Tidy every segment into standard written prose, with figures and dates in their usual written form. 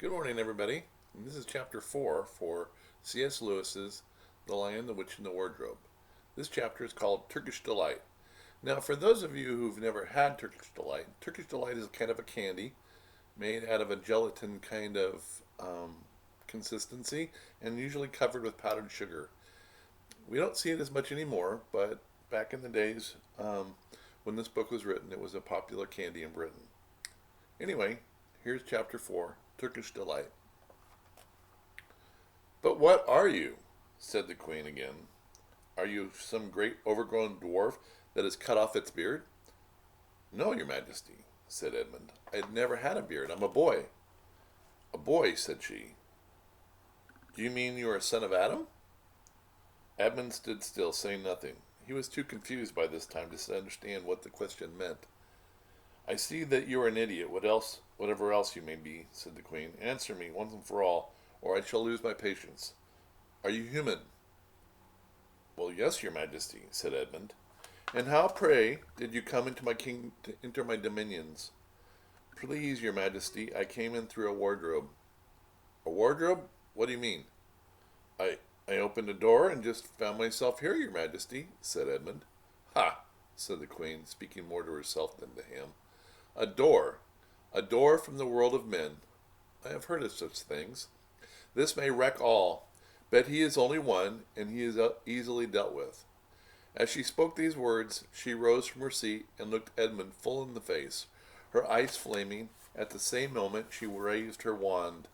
Good morning, everybody. And this is chapter 4 for C.S. Lewis's The Lion, the Witch, and the Wardrobe. This chapter is called Turkish Delight. Now, for those of you who've never had Turkish Delight is kind of a candy made out of a gelatin kind of consistency and usually covered with powdered sugar. We don't see it as much anymore, but back in the days when this book was written, it was a popular candy in Britain. Anyway, here's chapter 4, Turkish Delight. "But what are you?" said the queen again. "Are you some great overgrown dwarf that has cut off its beard?" "No, your majesty," said Edmund. "I had never had a beard. I'm a boy." "A boy," said she. "Do you mean you are a son of Adam?" Edmund stood still, saying nothing. He was too confused by this time to understand what the question meant. "I see that you are an idiot, whatever else you may be," said the queen. "Answer me once and for all, or I shall lose my patience. Are you human?" "Well, yes, your majesty," said Edmund. "And how, pray, did you come into my enter my dominions?" "Please, your majesty, I came in through a wardrobe." "A wardrobe? What do you mean?" I opened a door and just found myself here, your majesty," said Edmund. "Ha!" said the queen, speaking more to herself than to him. A door from the world of men. I have heard of such things. This may wreck all, but he is only one, and he is easily dealt with." As she spoke these words, she rose from her seat and looked Edmund full in the face, her eyes flaming. At the same moment she raised her wand.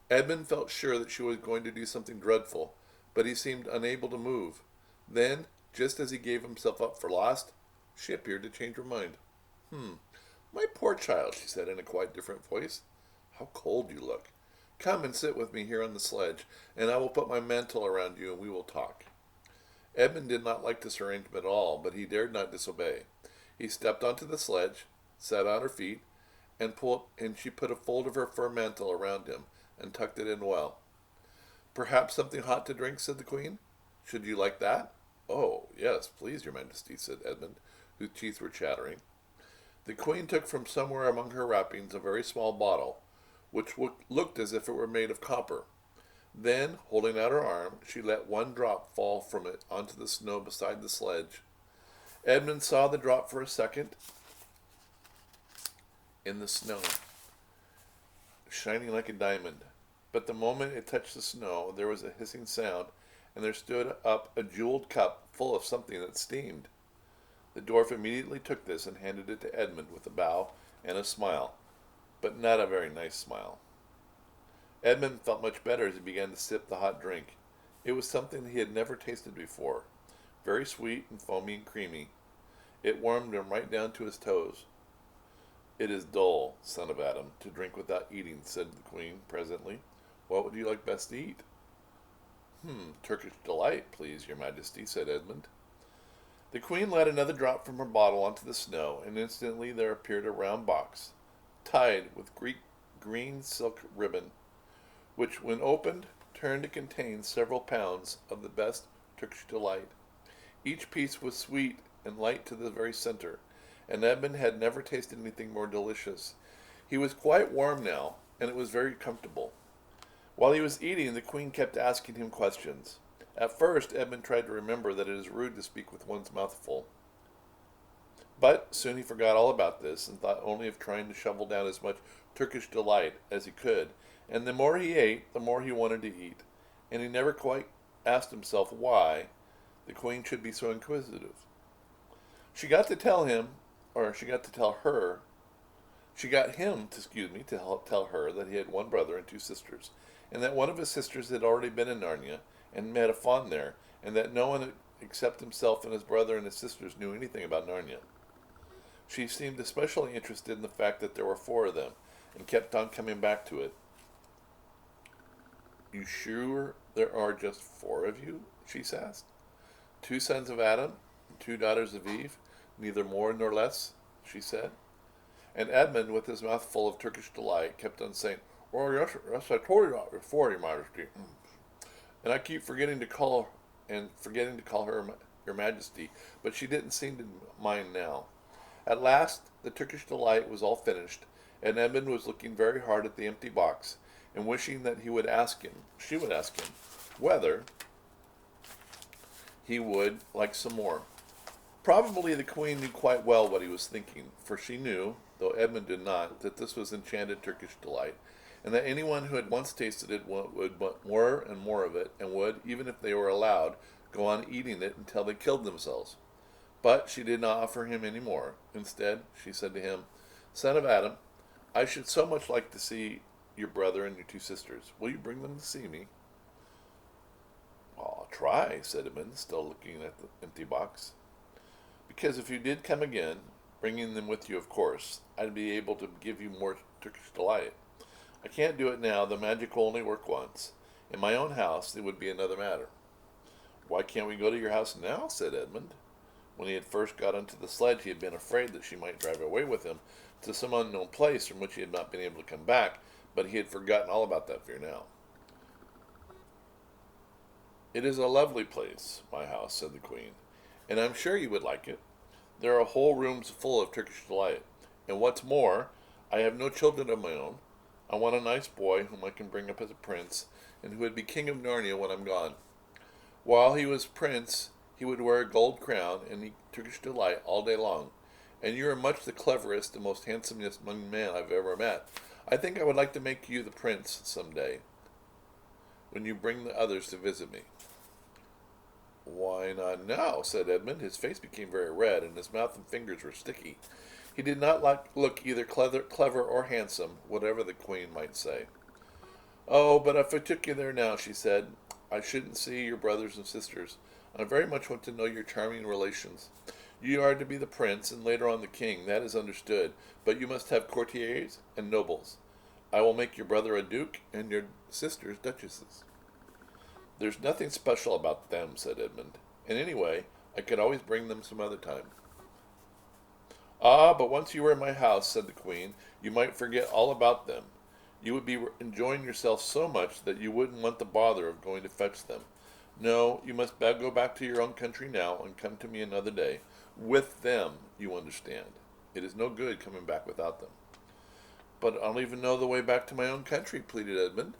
Edmund felt sure that she was going to do something dreadful, but he seemed unable to move. Then, just as he gave himself up for lost, she appeared to change her mind. "My poor child," she said in a quite different voice. "How cold you look. Come and sit with me here on the sledge, and I will put my mantle around you and we will talk." Edmund did not like this arrangement at all, but he dared not disobey. He stepped onto the sledge, sat on her feet, and she put a fold of her fur mantle around him and tucked it in well. "Perhaps something hot to drink," said the queen. "Should you like that?" "Oh, yes, please, your majesty," said Edmund, whose teeth were chattering. The queen took from somewhere among her wrappings a very small bottle, which looked as if it were made of copper. Then, holding out her arm, she let one drop fall from it onto the snow beside the sledge. Edmund saw the drop for a second in the snow, shining like a diamond. But the moment it touched the snow, there was a hissing sound, and there stood up a jeweled cup full of something that steamed. The dwarf immediately took this and handed it to Edmund with a bow and a smile, but not a very nice smile. Edmund felt much better as he began to sip the hot drink. It was something he had never tasted before, very sweet and foamy and creamy. It warmed him right down to his toes. "It is dull, son of Adam, to drink without eating," said the queen presently. "What would you like best to eat?" Turkish Delight, please, your majesty," said Edmund. The queen let another drop from her bottle onto the snow, and instantly there appeared a round box, tied with green silk ribbon, which, when opened, turned to contain several pounds of the best Turkish Delight. Each piece was sweet and light to the very center, and Edmund had never tasted anything more delicious. He was quite warm now, and it was very comfortable. While he was eating, the queen kept asking him questions. At first, Edmund tried to remember that it is rude to speak with one's mouth full. But soon he forgot all about this and thought only of trying to shovel down as much Turkish Delight as he could, and the more he ate, the more he wanted to eat, and he never quite asked himself why the queen should be so inquisitive. She got him to tell her that he had one brother and two sisters, and that one of his sisters had already been in Narnia and met a fawn there, and that no one except himself and his brother and his sisters knew anything about Narnia. She seemed especially interested in the fact that there were four of them, and kept on coming back to it. "You sure there are just four of you?" she asked. "Two sons of Adam and two daughters of Eve, neither more nor less," she said. And Edmund, with his mouth full of Turkish Delight, kept on saying, "Oh, yes, I told you that before, your majesty. And I keep forgetting to call her your majesty," but she didn't seem to mind now. At last the Turkish Delight was all finished, and Edmund was looking very hard at the empty box, and wishing that she would ask him, whether he would like some more. Probably the queen knew quite well what he was thinking, for she knew, though Edmund did not, that this was enchanted Turkish delight, and that anyone who had once tasted it would want more and more of it, and would, even if they were allowed, go on eating it until they killed themselves. But she did not offer him any more. Instead, she said to him, "Son of Adam, I should so much like to see your brother and your two sisters. Will you bring them to see me?" "I'll try," said Edmund, still looking at the empty box. "Because if you did come again, bringing them with you, of course, I'd be able to give you more Turkish delight. I can't do it now. The magic will only work once. In my own house, it would be another matter." "Why can't we go to your house now?" said Edmund. When he had first got onto the sledge, he had been afraid that she might drive away with him to some unknown place from which he had not been able to come back, but he had forgotten all about that fear now. "It is a lovely place, my house," said the queen, "and I'm sure you would like it. There are whole rooms full of Turkish delight, and what's more, I have no children of my own. I want a nice boy whom I can bring up as a prince, and who would be king of Narnia when I'm gone. While he was prince, he would wear a gold crown and eat Turkish delight all day long. And you are much the cleverest and most handsomest young man I've ever met. I think I would like to make you the prince some day, when you bring the others to visit me." "Why not now?" said Edmund. His face became very red, and his mouth and fingers were sticky. He did not look either clever or handsome, whatever the queen might say. "Oh, but if I took you there now," she said, "I shouldn't see your brothers and sisters. I very much want to know your charming relations. You are to be the prince, and later on the king, that is understood, but you must have courtiers and nobles. I will make your brother a duke, and your sisters duchesses." "There's nothing special about them," said Edmund, "and anyway, I could always bring them some other time." "Ah, but once you were in my house," said the queen, "you might forget all about them. You would be enjoying yourself so much that you wouldn't want the bother of going to fetch them. No, you must go back to your own country now, and come to me another day. With them, you understand. It is no good coming back without them." "But I don't even know the way back to my own country," pleaded Edmund.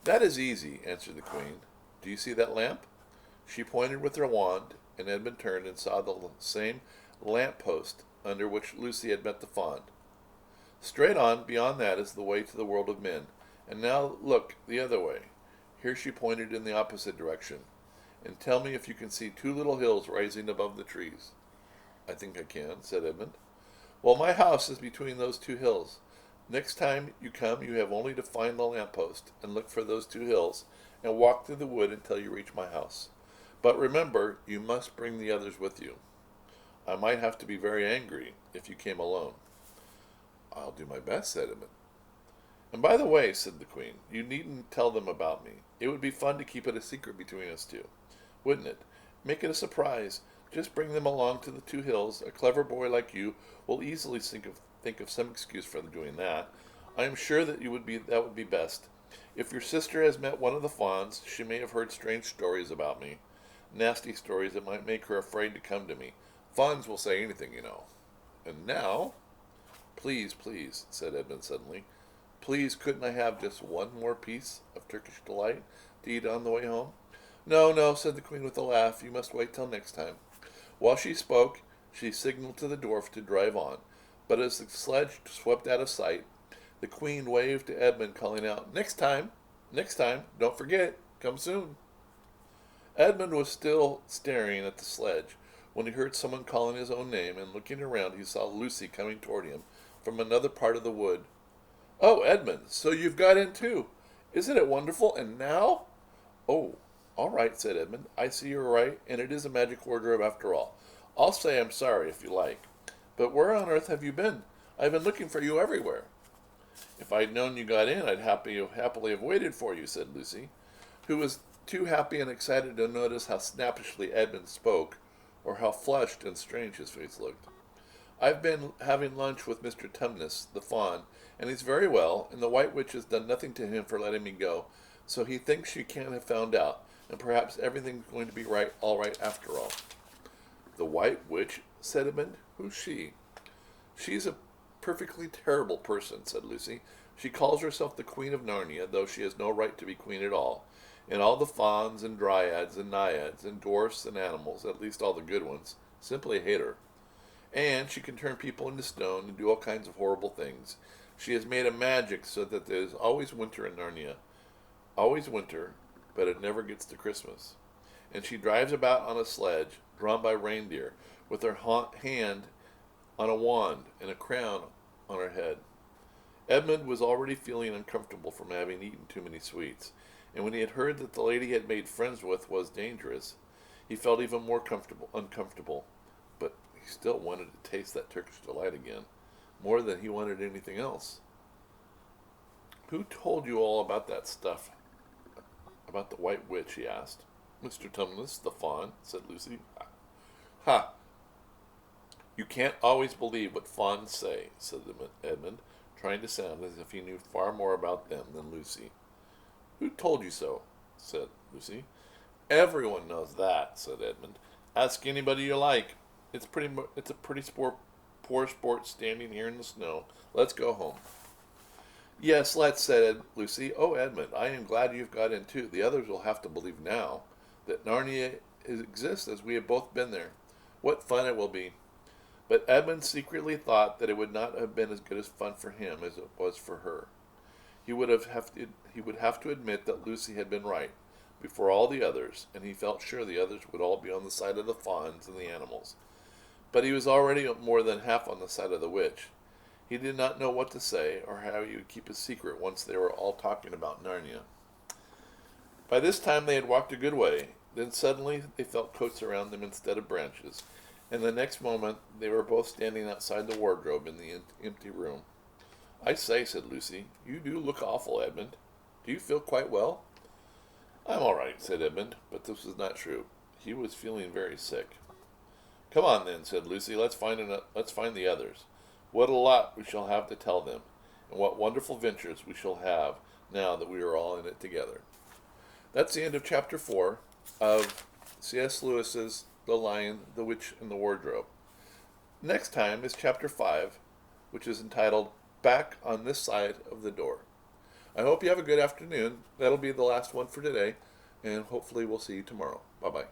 "That is easy," answered the queen. "Do you see that lamp?" She pointed with her wand, and Edmund turned and saw the same lamp post under which Lucy had met the fawn. "Straight on, beyond that is the way to the world of men. And now look the other way." Here she pointed in the opposite direction. "And tell me if you can see two little hills rising above the trees." "I think I can," said Edmund. "Well, my house is between those two hills. Next time you come, you have only to find the lamppost, and look for those two hills, and walk through the wood until you reach my house. But remember, you must bring the others with you. I might have to be very angry if you came alone." "I'll do my best," said Edmund. "And by the way," said the queen, "you needn't tell them about me. It would be fun to keep it a secret between us two, wouldn't it? Make it a surprise. Just bring them along to the two hills. A clever boy like you will easily think of some excuse for doing that. I am sure that would be best. If your sister has met one of the fawns, she may have heard strange stories about me. Nasty stories that might make her afraid to come to me. Fawns will say anything, you know. And now—" "Please, please," said Edmund suddenly. "Please, couldn't I have just one more piece of Turkish delight to eat on the way home?" "No, no," said the queen with a laugh. "You must wait till next time." While she spoke, she signaled to the dwarf to drive on, but as the sledge swept out of sight, the queen waved to Edmund, calling out, "Next time! Next time! Don't forget! Come soon!" Edmund was still staring at the sledge when he heard someone calling his own name, and looking around he saw Lucy coming toward him from another part of the wood. "Oh, Edmund, so you've got in too! Isn't it wonderful? And now—" "Oh, all right," said Edmund. "I see you're right, and it is a magic wardrobe after all. I'll say I'm sorry if you like. But where on earth have you been? I've been looking for you everywhere." "If I'd known you got in, I'd happily have waited for you," said Lucy, who was too happy and excited to notice how snappishly Edmund spoke, or how flushed and strange his face looked. "I've been having lunch with Mr. Tumnus, the fawn, and he's very well, and the White Witch has done nothing to him for letting me go, so he thinks she can't have found out, and perhaps everything's going to be all right after all." "The White Witch?" said Edmund. "Who's she?" "She's a perfectly terrible person," said Lucy. "She calls herself the Queen of Narnia, though she has no right to be queen at all. And all the fauns and dryads and naiads and dwarfs and animals, at least all the good ones, simply hate her. And she can turn people into stone and do all kinds of horrible things. She has made a magic so that there is always winter in Narnia. Always winter, but it never gets to Christmas. And she drives about on a sledge, drawn by reindeer, with her hand on a wand and a crown on her head." Edmund was already feeling uncomfortable from having eaten too many sweets, and when he had heard that the lady he had made friends with was dangerous, he felt even more uncomfortable. But he still wanted to taste that Turkish delight again, more than he wanted anything else. "Who told you all about that stuff, about the White Witch?" he asked. "Mr. Tumnus, the fawn," said Lucy. "Ha! You can't always believe what fawns say," said Edmund, trying to sound as if he knew far more about them than Lucy. "Who told you so?" said Lucy. "Everyone knows that," said Edmund. "Ask anybody you like. It's a pretty poor sport standing here in the snow. Let's go home." "Yes, let's," said Lucy. "Oh, Edmund, I am glad you've got in too. The others will have to believe now that Narnia exists, as we have both been there. What fun it will be." But Edmund secretly thought that it would not have been as good as fun for him as it was for her. He would have to admit that Lucy had been right before all the others, and he felt sure the others would all be on the side of the fawns and the animals. But he was already more than half on the side of the witch. He did not know what to say, or how he would keep a secret once they were all talking about Narnia. By this time they had walked a good way. Then suddenly they felt coats around them instead of branches, and the next moment they were both standing outside the wardrobe in the empty room. "I say," said Lucy, "you do look awful, Edmund. Do you feel quite well?" "I'm all right," said Edmund, but this was not true. He was feeling very sick. "Come on, then," said Lucy. Let's find the others. What a lot we shall have to tell them, and what wonderful ventures we shall have now that we are all in it together." That's the end of chapter 4 of C.S. Lewis's The Lion, the Witch, and the Wardrobe. Next time is chapter 5, which is entitled Back on This Side of the Door. I hope you have a good afternoon. That'll be the last one for today, and hopefully we'll see you tomorrow. Bye-bye.